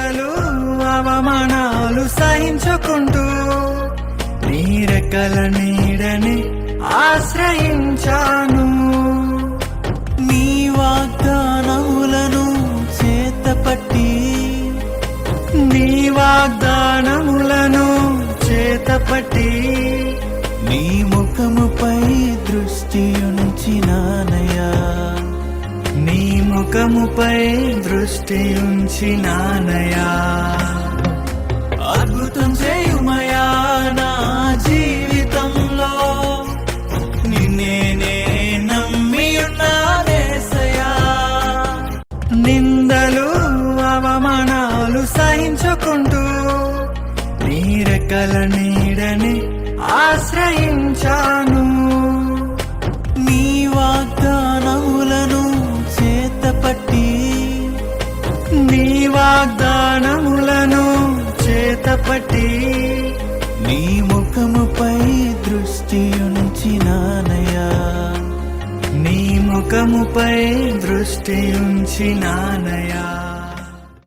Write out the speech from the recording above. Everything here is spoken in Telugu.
నిందలు అవమానాలు సహించుకుంటూ నీ రెక్కల నీడని ఆశ్రయించాను. నీ వాగ్దానములను చేతపట్టి నీ వాగ్దానములను చేతపట్టి నీ ముఖముపై దృష్టి ఉంచినానయ్యా. నీ ముఖముపై దృష్టి ఉంచినానయా. అద్భుతం చేయుమయా నా జీవితంలో, నిన్నే నమ్మి ఉన్నానేసయ్యా. నిందలు అవమానాలు సహించుకుంటూ నీ రెక్కల నీడని ఆశ్రయించాను. నీ వాగ్దానములను చేతపట్టి నీ వాగ్దానములను చేతపట్టి నీ ముఖముపై దృష్టి ఉంచినానయ్యా. నీ ముఖముపై దృష్టి ఉంచినానయా.